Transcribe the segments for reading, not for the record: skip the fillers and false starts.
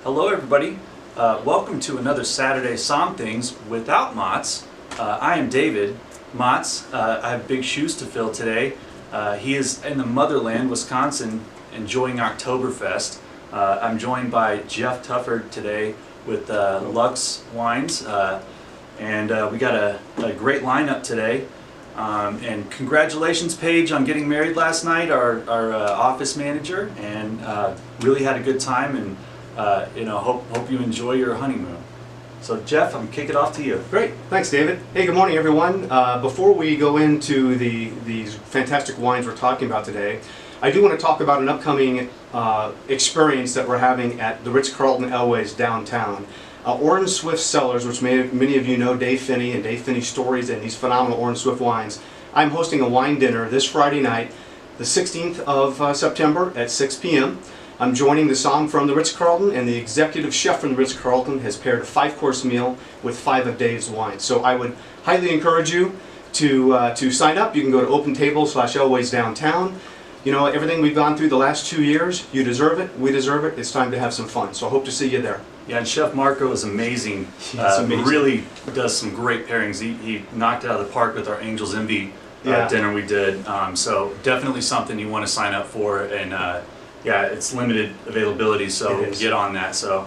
Hello everybody, welcome to another Saturday Somm-Things without Mats. I am David. Mats, I have big shoes to fill today. He is in the motherland, Wisconsin, enjoying Oktoberfest. I'm joined by Jeff Tufford today with Lux Wines, and we got a great lineup today. And congratulations, Paige, on getting married last night, our office manager, and really had a good time, and hope you enjoy your honeymoon. So Jeff, I'm kicking it off to you. Great, thanks David. Hey, good morning everyone. Before we go into these fantastic wines we're talking about today, I do want to talk about an upcoming experience that we're having at the Ritz-Carlton Elways downtown. Orange Swift Cellars, which many of you know Dave Finney and Dave Finney Stories and these phenomenal Orange Swift wines. I'm hosting a wine dinner this Friday night, the 16th of September at 6 p.m. I'm joining the Somm from the Ritz-Carlton, and the executive chef from the Ritz-Carlton has paired a 5-course meal with 5 of Dave's wines. So I would highly encourage you to sign up. You can go to OpenTable/Elways downtown. You know, everything we've gone through the last 2 years, you deserve it, we deserve it. It's time to have some fun. So I hope to see you there. Yeah, and Chef Marco is amazing. Really does some great pairings. He knocked it out of the park with our Angels Envy dinner we did. So definitely something you want to sign up for, and yeah, it's limited availability, so get on that. So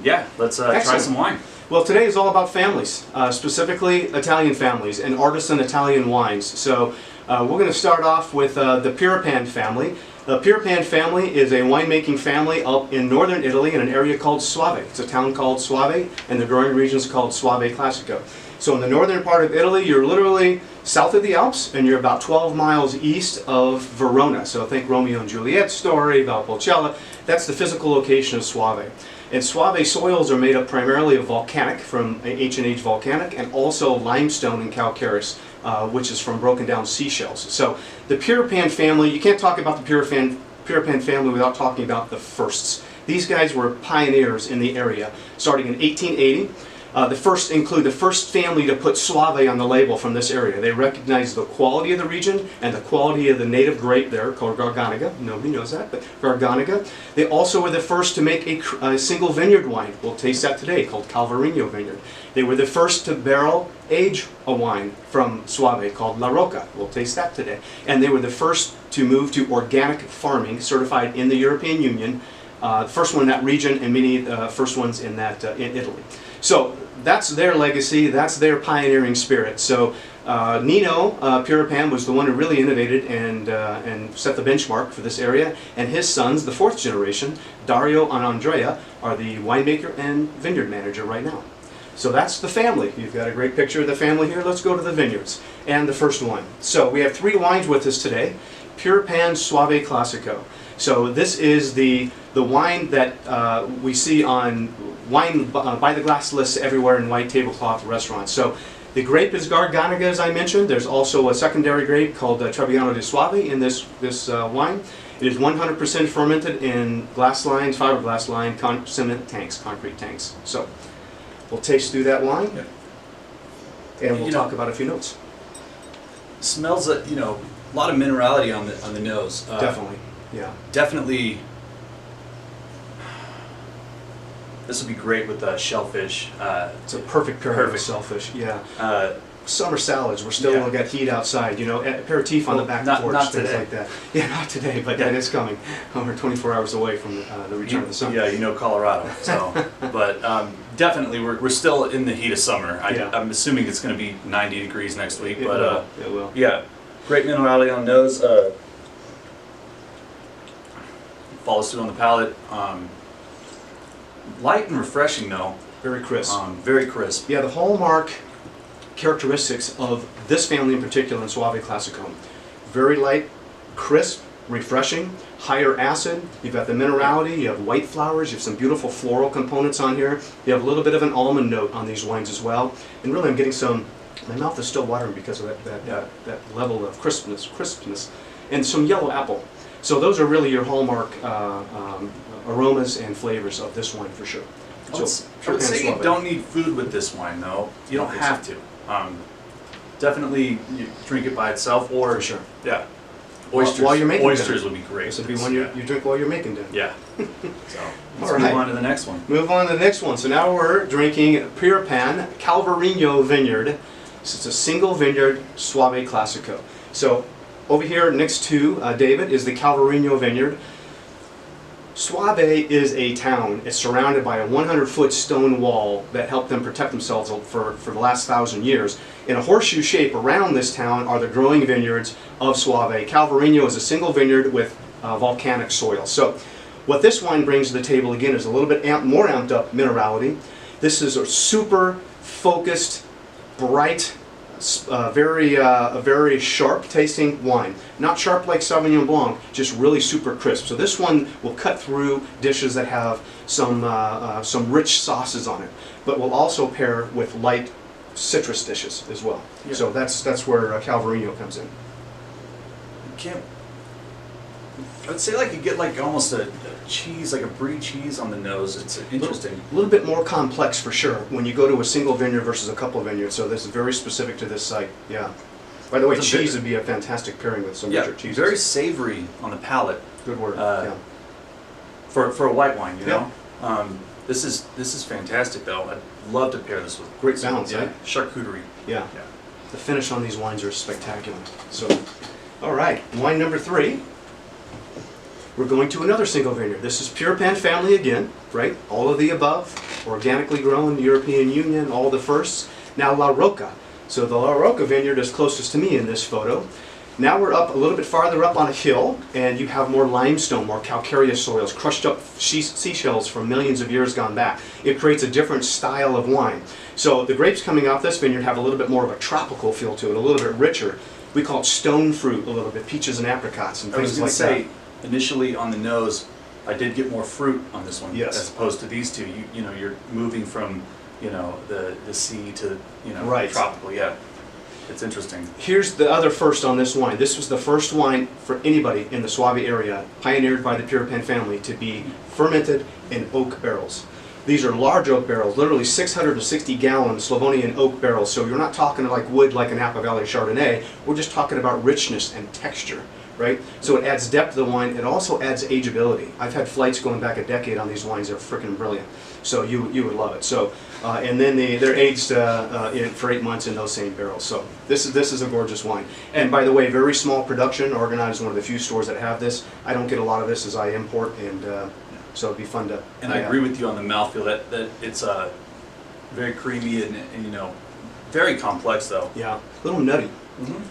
yeah, let's try some wine. Well, today is all about families, specifically Italian families and artisan Italian wines. So we're going to start off with the Pieropan family. The Pieropan family is a winemaking family up in northern Italy in an area called Soave. It's a town called Soave, and the growing region is called Soave Classico. So in the northern part of Italy, you're literally south of the Alps, and you're about 12 miles east of Verona. So think Romeo and Juliet story, Valpolicella. That's the physical location of Soave. And Soave soils are made up primarily of volcanic, from H&H volcanic, and also limestone and calcareous, which is from broken down seashells. So the Pieropan family, you can't talk about the Pieropan family without talking about the firsts. These guys were pioneers in the area, starting in 1880. The first family to put Soave on the label from this area. They recognized the quality of the region and the quality of the native grape there, called Garganega. Nobody knows that, but Garganega. They also were the first to make a single vineyard wine. We'll taste that today, called Calvarinho Vineyard. They were the first to barrel age a wine from Soave called La Rocca. We'll taste that today. And they were the first to move to organic farming, certified in the European Union. The first one in that region, and many first ones in in Italy. So that's their legacy, that's their pioneering spirit. So Nino Pieropan was the one who really innovated and set the benchmark for this area, and his sons, the 4th generation, Dario and Andrea, are the winemaker and vineyard manager right now. So that's the family. You've got a great picture of the family here. Let's go to the vineyards and the first one. So we have 3 wines with us today. Pieropan Soave Classico. So this is the wine that we see on wine by the glass lists everywhere in white tablecloth restaurants. So the grape is Garganega, as I mentioned. There's also a secondary grape called Trebbiano di Soave in this wine. It is 100% fermented in glass lines, fiberglass line, cement tanks, concrete tanks. So we'll taste through that wine, and we'll talk about a few notes. Smells a lot of minerality on the nose. Definitely, yeah. Definitely. This would be great with shellfish. It's a perfect pairing with shellfish. Yeah. Summer salads. We're still got heat outside. You know, aperitif on the back porch, not things today. like that. Yeah, not today, but that is coming. We're 24 hours away from the return of the sun. Yeah, Colorado. So, but definitely, we're still in the heat of summer. I'm assuming it's going to be 90 degrees next week. It will. Yeah, great minerality on the nose. Follows through on the palate. Light and refreshing though. Very crisp. Very crisp. Yeah, the hallmark characteristics of this family in particular in Soave Classico. Very light, crisp, refreshing, higher acid. You've got the minerality, you have white flowers, you have some beautiful floral components on here. You have a little bit of an almond note on these wines as well. And really I'm getting my mouth is still watering because of that level of crispness. And some yellow apple. So those are really your hallmark aromas and flavors of this wine for sure. I would say you don't need food with this wine though. You don't have to. Definitely you drink it by itself, or for sure. Yeah. Oysters. while you're making Oysters dinner. would be great. This would be one you drink while you're making dinner. Yeah. So let's All move right. on to the next one. Move on to the next one. So now we're drinking Pieropan Calvarinho Vineyard. This is a single vineyard Soave Classico. So over here next to David is the Calvarinho Vineyard. Soave is a town. It's surrounded by a 100-foot stone wall that helped them protect themselves for the last 1,000 years. In a horseshoe shape around this town are the growing vineyards of Soave. Calvarinho is a single vineyard with volcanic soil. So what this wine brings to the table again is a little bit more amped up minerality. This is a super focused, bright, a very sharp tasting wine. Not sharp like Sauvignon Blanc, just really super crisp. So this one will cut through dishes that have some rich sauces on it, but will also pair with light citrus dishes as well. Yeah. So that's where Calvarinho comes in. I'd say like you get like almost a cheese, like a brie cheese on the nose. It's interesting. A little bit more complex for sure when you go to a single vineyard versus a couple of vineyards. So this is very specific to this site. Yeah. By the way, It's a cheese bit- would be a fantastic pairing with some Yeah, richer cheeses. very savory on the palate good word. uh, for a white wine. You know, this is fantastic though. I'd love to pair this with Great balance, eh? charcuterie. Yeah. Yeah. The finish on these wines are spectacular. So, all right, wine number 3. We're going to another single vineyard. This is Pieropan family again, right? All of the above, organically grown, European Union, all the firsts. Now La Rocca. So the La Rocca vineyard is closest to me in this photo. Now we're up a little bit farther up on a hill, and you have more limestone, more calcareous soils, crushed up seashells from millions of years gone back. It creates a different style of wine. So the grapes coming off this vineyard have a little bit more of a tropical feel to it, a little bit richer. We call it stone fruit a little bit, peaches and apricots and I was things going like to say, that. initially on the nose, I did get more fruit on this one, Yes. as opposed to these two. You know, you're moving from the sea to Right. tropical. Yeah, it's interesting. Here's the other first on this wine. This was the first wine for anybody in the Soave area, pioneered by the Pieropan family, to be fermented in oak barrels. These are large oak barrels, literally 660-gallon Slavonian oak barrels. So you're not talking like wood like an Napa Valley Chardonnay. We're just talking about richness and texture, right? So it adds depth to the wine. It also adds ageability. I've had flights going back a decade on these wines. They're freaking brilliant. So you would love it. So and then they're aged for 8 months in those same barrels. So this is a gorgeous wine. And by the way, very small production. Organized one of the few stores that have this. I don't get a lot of this as I import, and so it'd be fun to. And I agree with you on the mouthfeel that it's very creamy and very complex though. Yeah, a little nutty.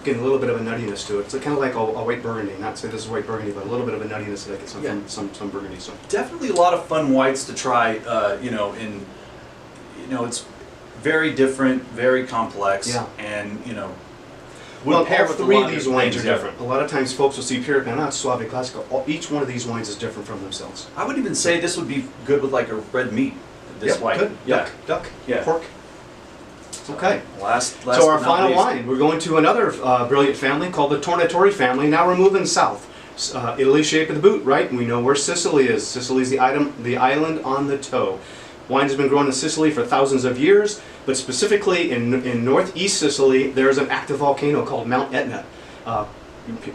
Getting a little bit of a nuttiness to it. It's kind of like a white Burgundy. Not to say this is white Burgundy, but a little bit of a nuttiness that I get from some Burgundy. So Definitely a lot of fun whites to try. It's very different, very complex, Yeah. and well, would pair all with a three lot of these different wines are things, yeah. different. A lot of times, folks will see Pieropan, not Soave Classico. Each one of these wines is different from themselves. I would even say this would be good with like a red meat. This Yep, white, good. yeah. Duck, Yeah. pork. Okay. Last So our but not final least. wine, we're going to another brilliant family called the Tornatore family. Now we're moving south. Italy shape of the boot, right? And we know where Sicily is. Sicily is the island on the toe. Wine has been grown in Sicily for thousands of years, but specifically in northeast Sicily, there's an active volcano called Mount Etna.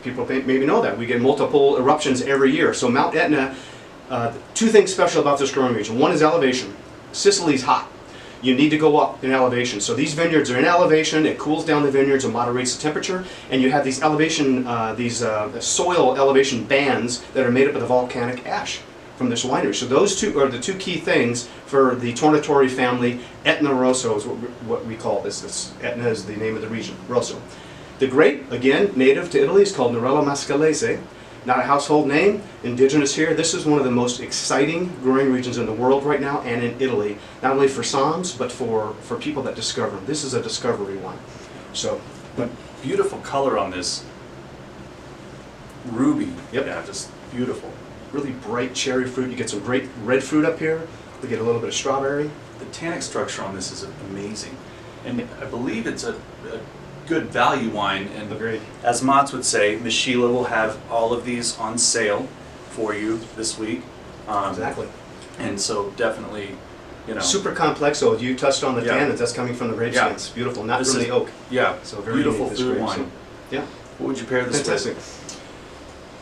People maybe know that. We get multiple eruptions every year. So Mount Etna, two things special about this growing region. One is elevation. Sicily's hot. You need to go up in elevation. So these vineyards are in elevation. It cools down the vineyards and moderates the temperature. And you have these soil elevation bands that are made up of the volcanic ash from this winery. So those two are the two key things for the Tornatore family. Etna Rosso is what we call this. Etna is the name of the region, Rosso. The grape, again, native to Italy, is called Nerello Mascalese. Not a household name, indigenous here. This is one of the most exciting growing regions in the world right now, and in Italy. Not only for Somms, but for people that discover them. This is a discovery wine. So, But beautiful color on this. Ruby. Yep. Yeah, just beautiful. really bright cherry fruit. You get some great red fruit up here. We get a little bit of strawberry. The tannic structure on this is amazing. And I believe it's a good value wine. And Agreed. as Mats would say, Miss Sheila will have all of these on sale for you this week. Exactly. And so definitely, Super complex. So you touched on the Yeah. tannins. That's coming from the grape Yeah. skins. Beautiful. Not This from is- the oak. Yeah, So very beautiful unique, this food grape, wine. so, yeah. What would you pair this Fantastic. with?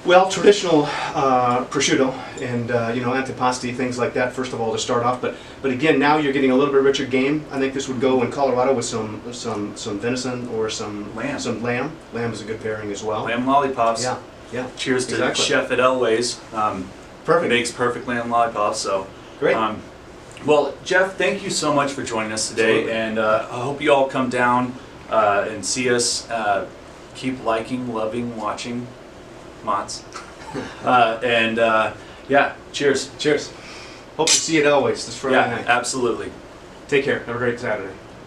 Well, traditional prosciutto and antipasti, things like that. First of all, to start off, but again, now you're getting a little bit richer game. I think this would go in Colorado with some venison or some Lamb. Some lamb. Lamb is a good pairing as well. Lamb lollipops. Yeah, yeah. Cheers to Exactly. Chef at Elway's. Perfect. Makes perfect lamb lollipops. So Great. Well, Jeff, thank you so much for joining us today, Absolutely. and I hope you all come down and see us. Keep liking, loving, watching Mott's. Yeah, cheers. Cheers. Hope to see you at Always this Friday Yeah, night. absolutely. Take care. Have a great Saturday.